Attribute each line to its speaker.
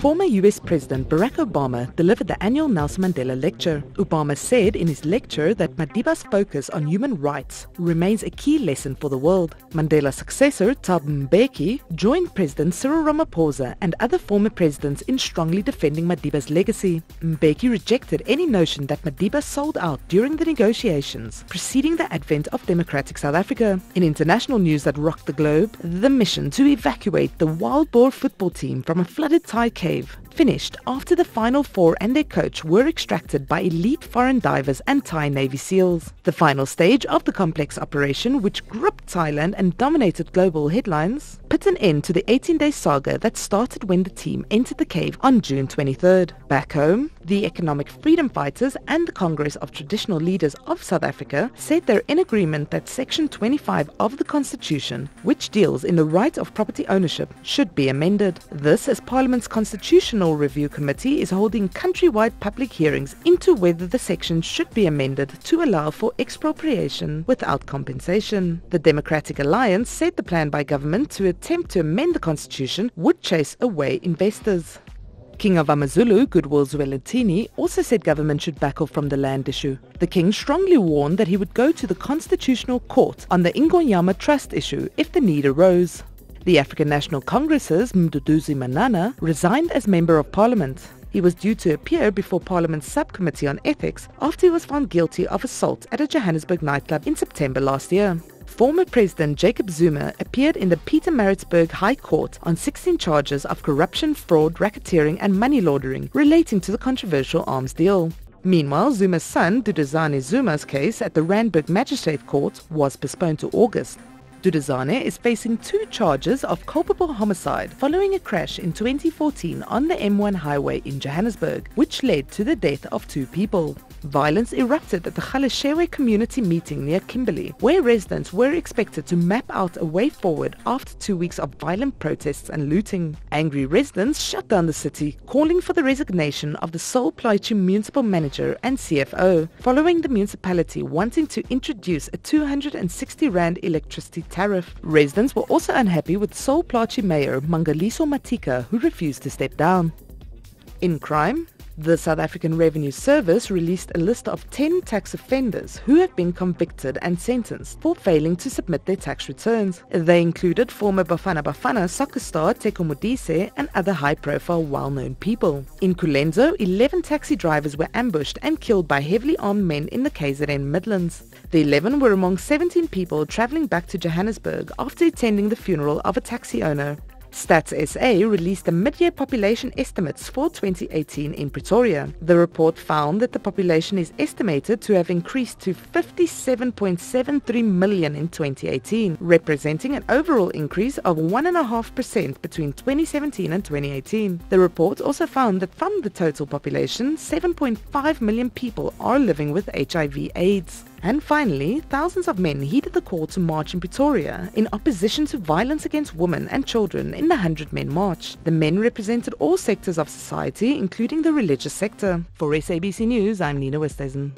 Speaker 1: Former US President Barack Obama delivered the annual Nelson Mandela Lecture. Obama said in his lecture that Madiba's focus on human rights remains a key lesson for the world. Mandela's successor, Thabo Mbeki, joined President Cyril Ramaphosa and other former presidents in strongly defending Madiba's legacy. Mbeki rejected any notion that Madiba sold out during the negotiations preceding the advent of democratic South Africa. In international news that rocked the globe, the mission to evacuate the wild boar football team from a flooded Thai cave finished after the final four and their coach were extracted by elite foreign divers and Thai Navy SEALs. The final stage of the complex operation, which gripped Thailand and dominated global headlines, put an end to the 18-day saga that started when the team entered the cave on June 23rd. Back home, the Economic Freedom Fighters and the Congress of Traditional Leaders of South Africa said they're in agreement that Section 25 of the Constitution, which deals in the right of property ownership, should be amended. This as Parliament's Constitutional Review Committee is holding countrywide public hearings into whether the section should be amended to allow for expropriation without compensation. The Democratic Alliance said the plan by government to attempt to amend the Constitution would chase away investors. King of AmaZulu, Goodwill Zwelithini, also said government should back off from the land issue. The king strongly warned that he would go to the Constitutional Court on the Ingonyama Trust issue if the need arose. The African National Congress's Mduduzi Manana resigned as Member of Parliament. He was due to appear before Parliament's Subcommittee on Ethics after he was found guilty of assault at a Johannesburg nightclub in September last year. Former President Jacob Zuma appeared in the Pietermaritzburg High Court on 16 charges of corruption, fraud, racketeering and money laundering relating to the controversial arms deal. Meanwhile, Zuma's son, Duduzane Zuma's case at the Randburg Magistrate Court was postponed to August. Duduzane is facing 2 charges of culpable homicide following a crash in 2014 on the M1 highway in Johannesburg, which led to the death of 2 people. Violence erupted at the Galeshewe community meeting near Kimberley, where residents were expected to map out a way forward after 2 weeks of violent protests and looting. Angry residents shut down the city, calling for the resignation of the Sol Plaatje municipal manager and CFO, following the municipality wanting to introduce a 260 Rand electricity tariff. Residents were also unhappy with Sol Plaatje Mayor Mangaliso Matika, who refused to step down. In crime, the South African Revenue Service released a list of 10 tax offenders who have been convicted and sentenced for failing to submit their tax returns. They included former Bafana Bafana soccer star Teko Modise and other high-profile well-known people. In Kulenzo, 11 taxi drivers were ambushed and killed by heavily armed men in the KZN Midlands. The 11 were among 17 people travelling back to Johannesburg after attending the funeral of a taxi owner. Stats SA released the mid-year population estimates for 2018 in Pretoria. The report found that the population is estimated to have increased to 57.73 million in 2018, representing an overall increase of 1.5% between 2017 and 2018. The report also found that from the total population, 7.5 million people are living with HIV/AIDS. And finally, thousands of men heeded the call to march in Pretoria in opposition to violence against women and children in the 100-Men March. The men represented all sectors of society, including the religious sector. For SABC News, I'm Nina Westhuizen.